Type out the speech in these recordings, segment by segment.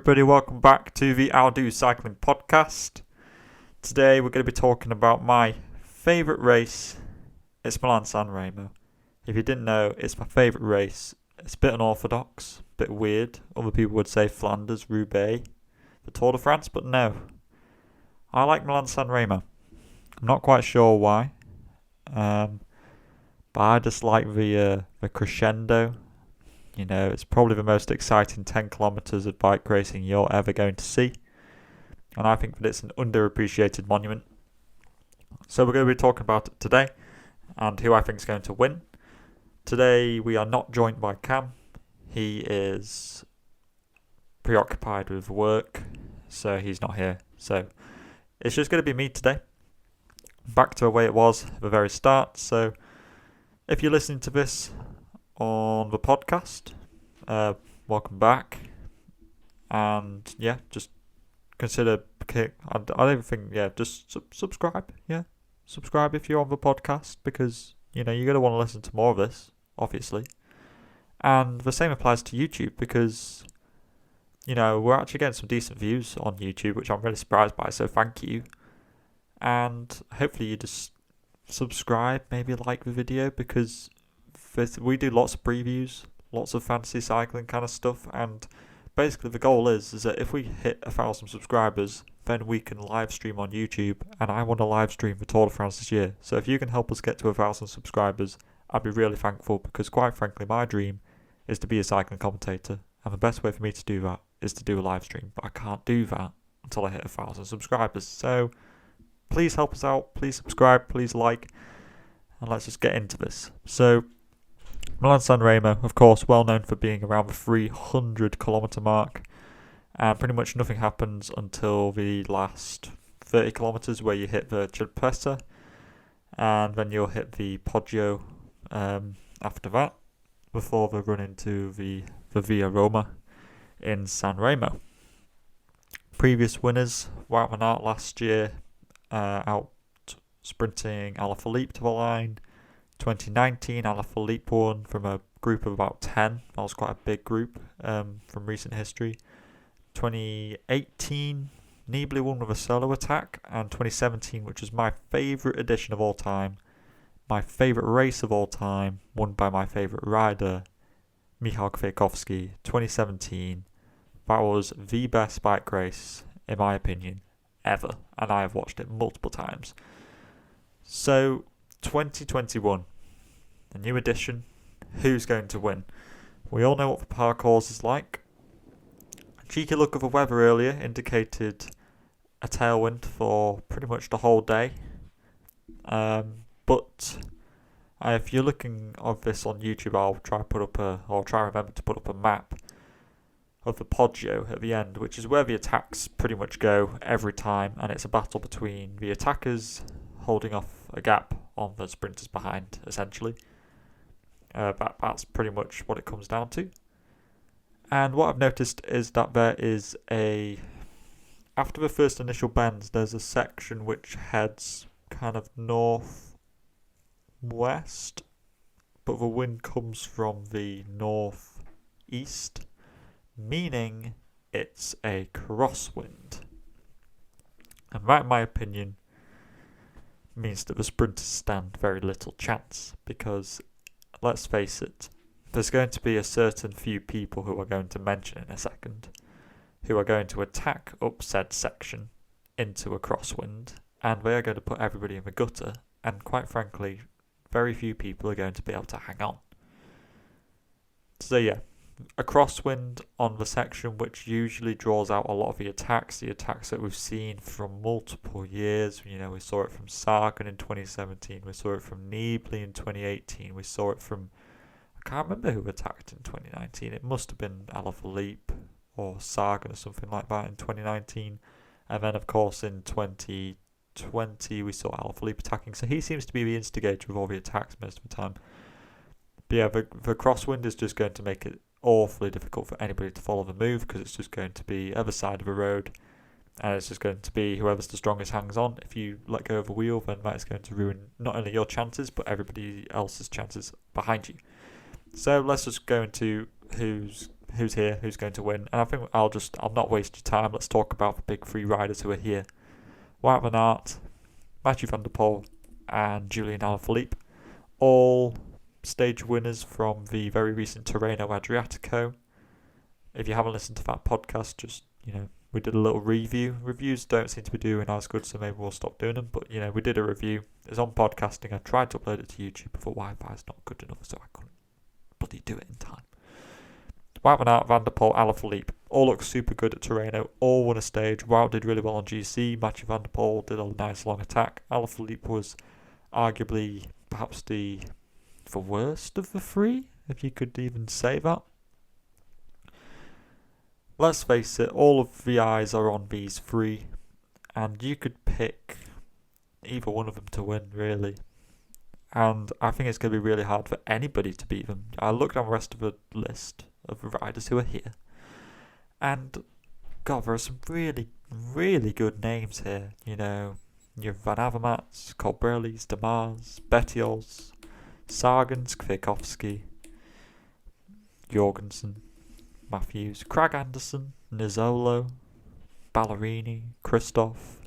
everybody, welcome back to the I'll Do Cycling podcast. Today we're going to be talking about my favourite race. It's Milan Sanremo. If you didn't know, it's my favourite race. It's a bit unorthodox, a bit weird. Other people would say Flanders, Roubaix, the Tour de France, but no. I like Milan Sanremo. I'm not quite sure why, but I just like the crescendo. You know, it's probably the most exciting 10 kilometres of bike racing you're ever going to see. And I think that it's an underappreciated monument. So we're going to be talking about it today and who I think is going to win. Today we are not joined by Cam. He is preoccupied with work, so he's not here. So it's just going to be me today. Back to the way it was at the very start. So if you're listening to this on the podcast, welcome back, and yeah, just consider I don't even think just subscribe subscribe if you're on the podcast, because you know you're going to want to listen to more of this, obviously. And the same applies to YouTube, because you know we're actually getting some decent views on YouTube, which I'm really surprised by, so thank you. And hopefully you just subscribe, maybe like the video, because we do lots of previews, lots of fantasy cycling kind of stuff, and basically the goal is that if we hit 1,000 subscribers, then we can live stream on YouTube, and I want to live stream the Tour de France this year. So if you can help us get to 1,000 subscribers, I'd be really thankful, because quite frankly my dream is to be a cycling commentator, and the best way for me to do that is to do a live stream, but I can't do that until I hit 1,000 subscribers. So please help us out, please subscribe, please like, and let's just get into this. So Milan Sanremo, of course, well known for being around the 300 kilometre mark, and pretty much nothing happens until the last 30 kilometres, where you hit the Ciampessa, and then you'll hit the Poggio after that, before they run into the Via Roma in Sanremo. Previous winners, Wout van Aert last year, out sprinting Alaphilippe to the line. 2019, Alaphilippe won from a group of about 10. That was quite a big group from recent history. 2018, Nibali won with a solo attack. And 2017, which was my favourite edition of all time, my favourite race of all time, won by my favourite rider, Michał Kwiatkowski. 2017, that was the best bike race, in my opinion, ever. And I have watched it multiple times. So 2021, a new edition. Who's going to win? We all know what the parcours is like. A cheeky look of the weather earlier indicated a tailwind for pretty much the whole day. But if you're looking at this on YouTube, I'll try remember to put up a map of the Poggio at the end, which is where the attacks pretty much go every time, and it's a battle between the attackers holding off a gap on the sprinters behind, essentially. That's pretty much what it comes down to. And what I've noticed is that there is after the first initial bends, there's a section which heads kind of north-west, but the wind comes from the north-east, meaning it's a crosswind. And that, in my opinion, means that the sprinters stand very little chance, because let's face it, there's going to be a certain few people who are going to mention in a second who are going to attack up said section into a crosswind, and they are going to put everybody in the gutter, and quite frankly very few people are going to be able to hang on. So yeah, a crosswind on the section which usually draws out a lot of the attacks that we've seen from multiple years. You know, we saw it from Sagan in 2017, we saw it from Nibali in 2018, we saw it from, I can't remember who attacked in 2019, it must have been Alaphilippe or Sagan or something like that in 2019, and then of course in 2020 we saw Alaphilippe attacking, so he seems to be the instigator of all the attacks most of the time. But yeah, the crosswind is just going to make it awfully difficult for anybody to follow the move, because it's just going to be other side of a road, and it's just going to be whoever's the strongest hangs on. If you let go of a wheel, then that is going to ruin not only your chances but everybody else's chances behind you. So let's just go into who's who's here, who's going to win. And I think I'll not waste your time. Let's talk about the big three riders who are here. Wout van Aert, Mathieu van der Poel, and Julian Alaphilippe. All stage winners from the very recent Tirreno Adriatico. If you haven't listened to that podcast, just, we did a little review. Reviews don't seem to be doing as good, so maybe we'll stop doing them. But, we did a review. It's on podcasting. I tried to upload it to YouTube, but Wi-Fi is not good enough, so I couldn't bloody do it in time. Wout van Aert, Van der Poel, Alaphilippe. All look super good at Tirreno. All won a stage. Wout did really well on GC. Mathieu van der Poel did a nice long attack. Alaphilippe was arguably perhaps the worst of the three, if you could even say that. Let's face it, all of the eyes are on these three, and you could pick either one of them to win, really. And I think it's going to be really hard for anybody to beat them. I looked down the rest of the list of the riders who are here, and God, there are some really, really good names here. You have Van Avermaets, Colbrellis, Demars, Betiols, Sargans, Kwiatkowski, Jorgensen, Matthews, Craig Anderson, Nizzolo, Ballerini, Christoph.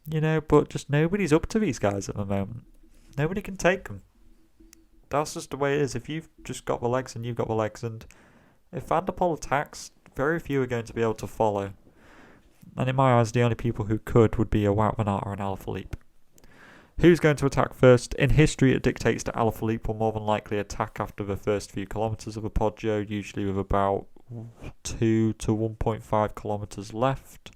But just nobody's up to these guys at the moment. Nobody can take them. That's just the way it is. If you've just got the legs and you've got the legs, and if Van der Poel attacks, very few are going to be able to follow. And in my eyes, the only people who could would be a Wout van Aert or an Alaphilippe. Who's going to attack first? In history, it dictates that Alaphilippe will more than likely attack after the first few kilometres of a Poggio, usually with about 2 to 1.5 kilometres left.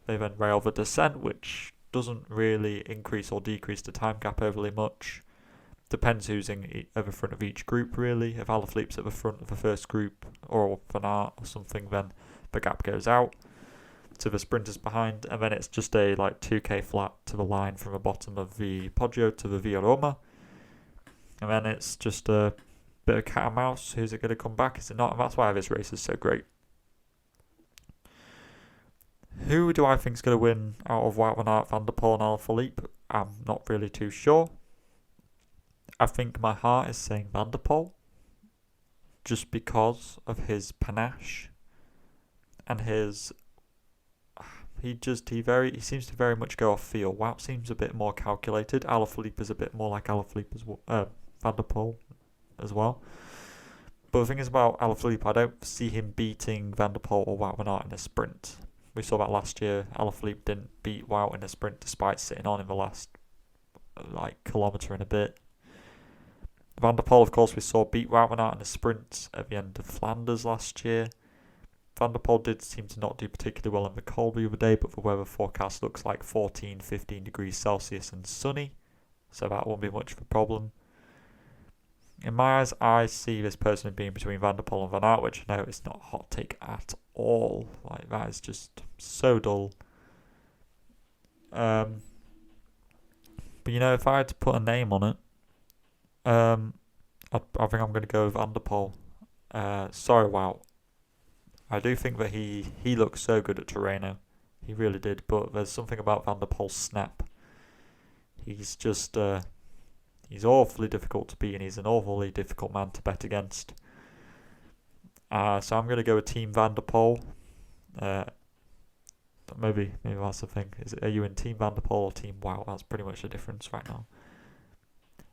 They then rail the descent, which doesn't really increase or decrease the time gap overly much. Depends who's at the front of each group, really. If Alaphilippe's at the front of the first group, or Van Aert or something, then the gap goes out to the sprinters behind, and then it's just a 2k flat to the line from the bottom of the Poggio to the Via Roma, and then it's just a bit of cat and mouse. Who's it going to come back? Is it not? And that's why this race is so great. Who do I think is going to win out of Wout van Aert, Van der Poel and Alaphilippe? I'm not really too sure. I think my heart is saying Van der Poel, just because of his panache and his he seems to very much go off feel. Wout seems a bit more calculated. Alaphilippe is a bit more like Alaphilippe as well, Van der Poel as well. But the thing is about Alaphilippe, I don't see him beating Van der Poel or Wout van Aert in a sprint. We saw that last year. Alaphilippe didn't beat Wout in a sprint despite sitting on in the last kilometre and a bit. Van der Poel, of course, we saw beat Wout van Aert in a sprint at the end of Flanders last year. Van der Poel did seem to not do particularly well in the cold the other day, but the weather forecast looks like 15 degrees Celsius and sunny, so that won't be much of a problem. In my eyes, I see this person being between Van der Poel and Van Aert, which I know is not a hot take at all. That is just so dull. But if I had to put a name on it, I think I'm going to go with Van der Poel. Sorry, Wout. I do think that he looked so good at Tirreno. He really did, but there's something about Van der Poel's snap. He's just, he's awfully difficult to beat, and he's an awfully difficult man to bet against. So I'm going to go with Team Van der Poel. Maybe that's the thing. Are you in Team Van der Poel or Team Wout? That's pretty much the difference right now.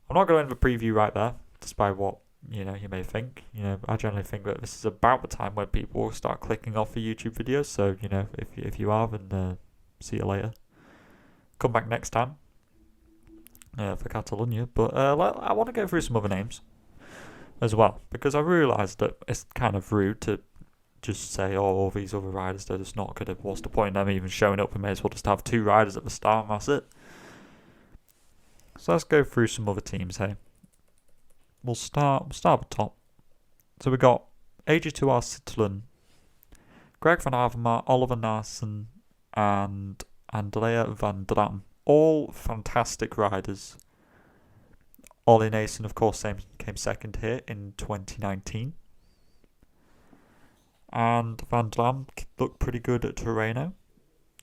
I'm not going to end the preview right there, despite what you may think. I generally think that this is about the time when people will start clicking off the YouTube videos. So if you are, then see you later. Come back next time for Catalonia. But I want to go through some other names as well, because I realised that it's kind of rude to just say, all these other riders, they're just not good. What's the point in them even showing up? We may as well just have 2 riders at the start, and that's it. So let's go through some other teams here. We'll start at the top. So we got AG2R Citroën, Greg van Avermaet, Oliver Naesen, and Andrea van Dram. All fantastic riders. Ollie Naesen, of course, came second here in 2019. And Van Dram looked pretty good at Tirreno.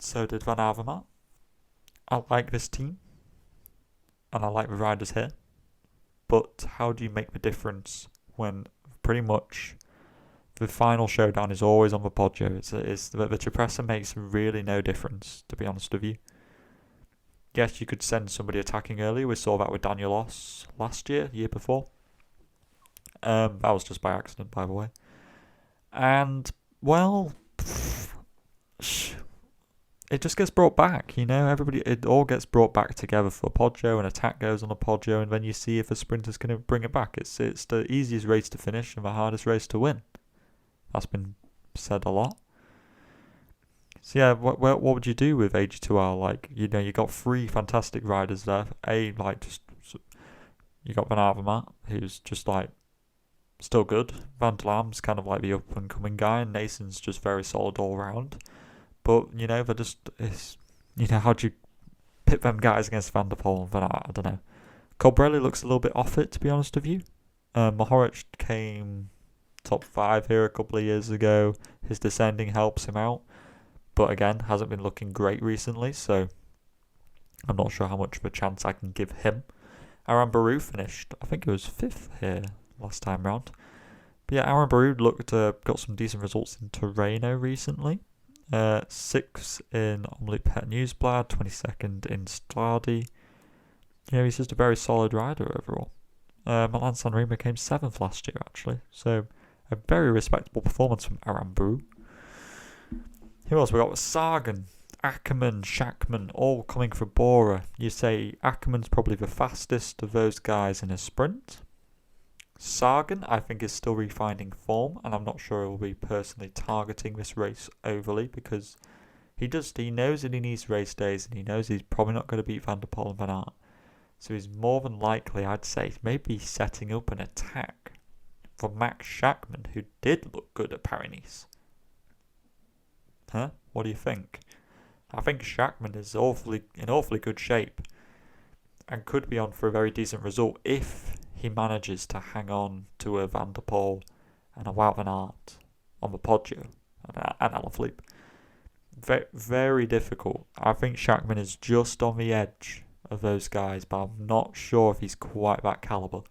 So did Van Avermaet. I like this team. And I like the riders here. But how do you make the difference when pretty much the final showdown is always on the Poggio. The Cipressa makes really no difference, to be honest with you. Yes, you could send somebody attacking early. We saw that with Daniel Oss last year before. That was just by accident, by the way. And, well, it just gets brought back, it all gets brought back together for Poggio, and attack goes on the Poggio, and then you see if a sprinter's going to bring it back. It's the easiest race to finish and the hardest race to win. That's been said a lot. So yeah, what would you do with AG2R? You got 3 fantastic riders there. You got Van Avermaet, who's just still good. Van der Lam's kind of the up and coming guy, and Nason's just very solid all round. But they're just how do you pit them guys against Van der Poel and Van Aert? I don't know. Colbrelli looks a little bit off it, to be honest with you. Mohoric came top 5 here a couple of years ago. His descending helps him out, but again, hasn't been looking great recently, so I'm not sure how much of a chance I can give him. Aran Baru finished, I think it was 5th here last time round. But yeah, Aran Baru got some decent results in Torino recently. 6th in Omloop Het Nieuwsblad, 22nd in Strade. He's just a very solid rider overall. Milan Sanremo came 7th last year, actually, so a very respectable performance from Aran Baru. Who else we got? Sagan, Ackermann, Schachmann, all coming for Bora. You say Ackermann's probably the fastest of those guys in a sprint. Sagan, I think, is still refining form, and I'm not sure he'll be personally targeting this race overly, because he knows that he needs race days, and he knows he's probably not going to beat Van der Poel and Van Aert. So he's more than likely, I'd say, maybe setting up an attack for Max Schachmann, who did look good at Paris-Nice. Huh? What do you think? I think Schachmann is in awfully good shape and could be on for a very decent result if he manages to hang on to a Van der Poel and a Wout van Aert on the Poggio and Alaphilippe. Very, very difficult. I think Schachmann is just on the edge of those guys, but I'm not sure if he's quite that calibre.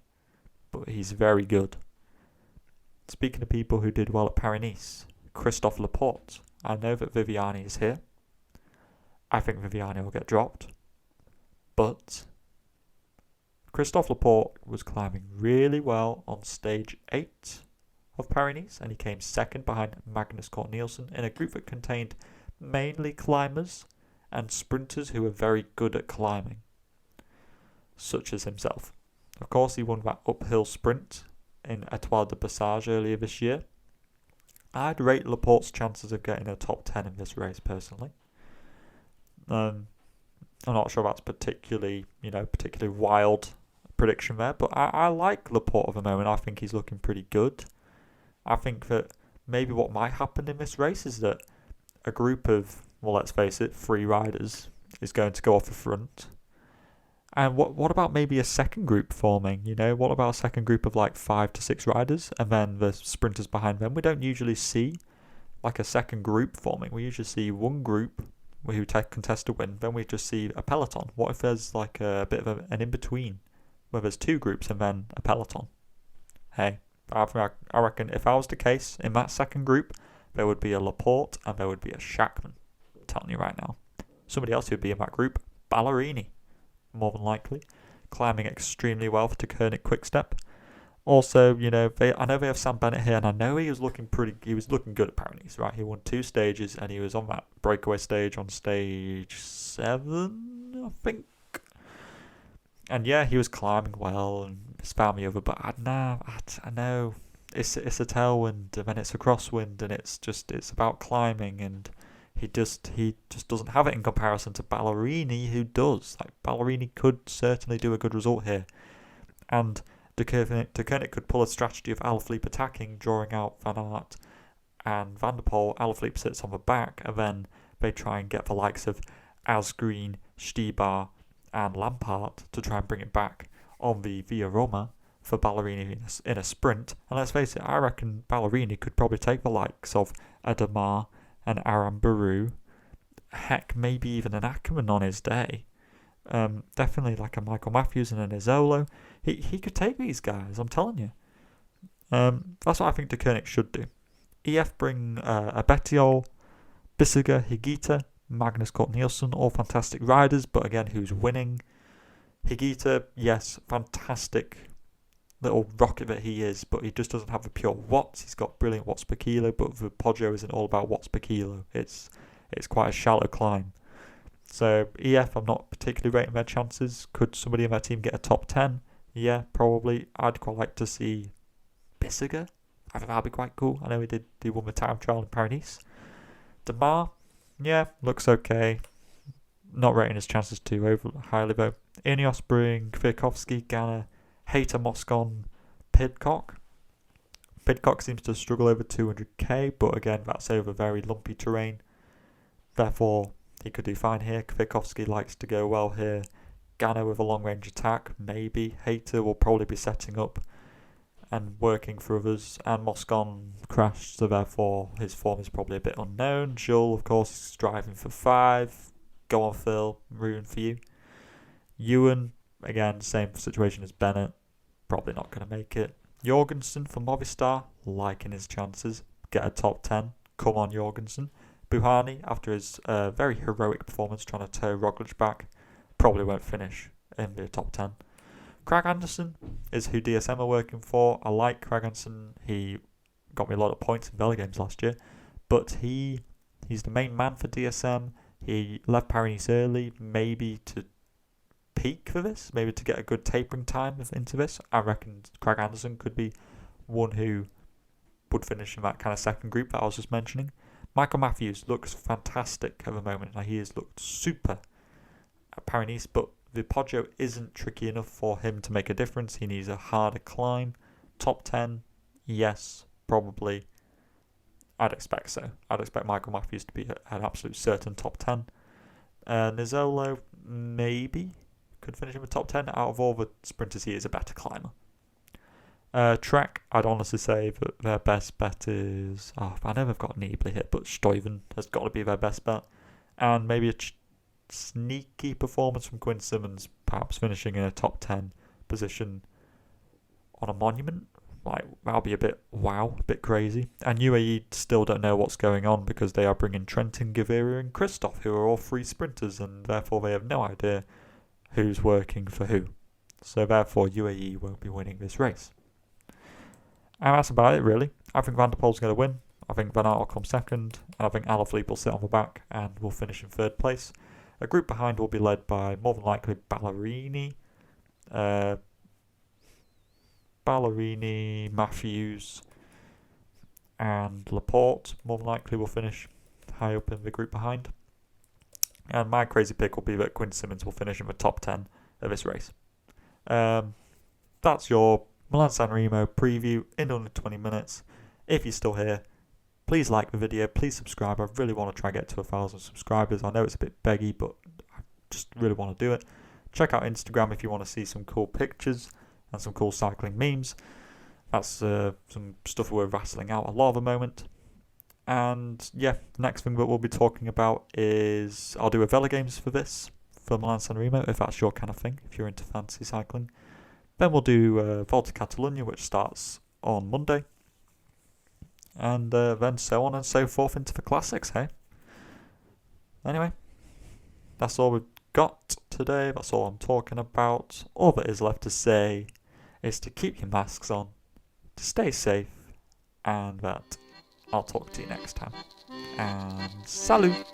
But he's very good. Speaking of people who did well at Paris-Nice, Christophe Laporte. I know that Viviani is here. I think Viviani will get dropped. But Christophe Laporte was climbing really well on stage 8 of Paris-Nice, and he came 2nd behind Magnus Cort Nielsen in a group that contained mainly climbers and sprinters who were very good at climbing, such as himself. Of course, he won that uphill sprint in Étoile de Passage earlier this year. I'd rate Laporte's chances of getting a top 10 in this race, personally. I'm not sure that's particularly wild prediction there, but I like Laporte at the moment. I think he's looking pretty good. I think that maybe what might happen in this race is that a group of, well, let's face it, 3 riders is going to go off the front. And what about maybe a second group forming? What about a second group of 5 to 6 riders, and then the sprinters behind them? We don't usually see a second group forming. We usually see one group who contest to win. Then we just see a peloton. What if there's a bit of an in between, where there's 2 groups and then a peloton? Hey, I reckon if that was the case in that second group, there would be a Laporte and there would be a Schachmann. I'm telling you right now. Somebody else who would be in that group, Ballerini. More than likely, climbing extremely well for Koenig Quickstep. Also, I know they have Sam Bennett here, and I know he was looking good at Paris-Nice, right? He won 2 stages, and he was on that breakaway stage on stage 7, I think. And yeah, he was climbing well and found me over, but I know it's a tailwind, and then it's a crosswind, and it's about climbing, and he just doesn't have it in comparison to Ballerini, who does. Ballerini could certainly do a good result here. And De Koenig could pull a strategy of Alaphilippe attacking, drawing out Van Aert and Van der Poel. Alaphilippe sits on the back, and then they try and get the likes of Asgreen, Stibar and Lampard to try and bring it back on the Via Roma for Ballerini in a sprint. And let's face it, I reckon Ballerini could probably take the likes of Adamar and Aran Baru, heck, maybe even an Ackermann on his day. Definitely a Michael Matthews and an Izzolo. He could take these guys, I'm telling you. That's what I think De Koenig should do. EF bring Abetiol, Bissiger, Higita, Magnus Cort Nielsen, all fantastic riders, but again, who's winning? Higita, yes, fantastic little rocket that he is, but he just doesn't have the pure watts. He's got brilliant watts per kilo, but the Poggio isn't all about watts per kilo. It's quite a shallow climb. So EF, I'm not particularly rating their chances. Could somebody in their team get a top 10? Yeah, probably. I'd quite like to see Bissiger. I think that'd be quite cool. I know he won the time trial in Paris. Demar, yeah, looks okay. Not rating his chances too highly though. Ineos bring Kwiatkowski, Ganna, Hayter, Moscon, Pidcock. Pidcock seems to struggle over 200k, but again, that's over very lumpy terrain. Therefore, he could do fine here. Kwiatkowski likes to go well here. Ganna with a long-range attack, maybe. Hayter will probably be setting up and working for others. And Moscon crashed, so therefore his form is probably a bit unknown. Jules, of course, is driving for 5. Go on, Phil. Rooting for you. Ewan, again, same situation as Bennett. Probably not going to make it. Jorgensen from Movistar, liking his chances. Get a top 10. Come on, Jorgensen. Buhani, after his very heroic performance trying to tow Roglic back, probably won't finish in the top 10. Craig Anderson is who DSM are working for. I like Craig Anderson. He got me a lot of points in Vela Games last year, but he's the main man for DSM. He left Paris early, maybe to peak for this, maybe to get a good tapering time into this. I reckon Craig Anderson could be one who would finish in that kind of second group that I was just mentioning. Michael Matthews looks fantastic at the moment. Now, he has looked super at Paris, but the Poggio isn't tricky enough for him to make a difference. He needs a harder climb. Top 10, yes, probably. I'd expect so. I'd expect Michael Matthews to be an absolute certain top 10. Nizzolo, maybe, could finish in the top 10. Out of all the sprinters, he is a better climber. Trek, I'd honestly say that their best bet is... I know they've got Nibali hit, but Stuyven has got to be their best bet. And maybe a sneaky performance from Quinn Simmons, perhaps finishing in a top 10 position on a monument. Like, that'll be a bit crazy. And UAE still don't know what's going on because they are bringing Trentin, Gaviria and Christoph, who are all free sprinters, and therefore they have no idea who's working for who. So therefore UAE won't be winning this race. And that's about it, really. I think Van der Poel's going to win. I think Van Aert will come second. And I think Alaphilippe will sit on the back and will finish in third place. A group behind will be led by, more than likely, Ballerini, Matthews, and Laporte, more than likely, will finish high up in the group behind. And my crazy pick will be that Quinn Simmons will finish in the top 10 of this race. That's your Milan Sanremo preview in under 20 minutes. If you're still here, please like the video, please subscribe. I really want to try and get to 1,000 subscribers. I know it's a bit beggy, but I just really want to do it. Check out Instagram if you want to see some cool pictures and some cool cycling memes. That's some stuff we're wrestling out a lot at the moment. And yeah, the next thing that we'll be talking about is I'll do a Vela Games for this, for Milan Sanremo, if that's your kind of thing, if you're into fancy cycling. Then we'll do Volta Catalunya, which starts on Monday. And then so on and so forth into the classics, hey? Anyway, that's all we've got today. That's all I'm talking about. All that is left to say is to keep your masks on, to stay safe, and that I'll talk to you next time. And salut!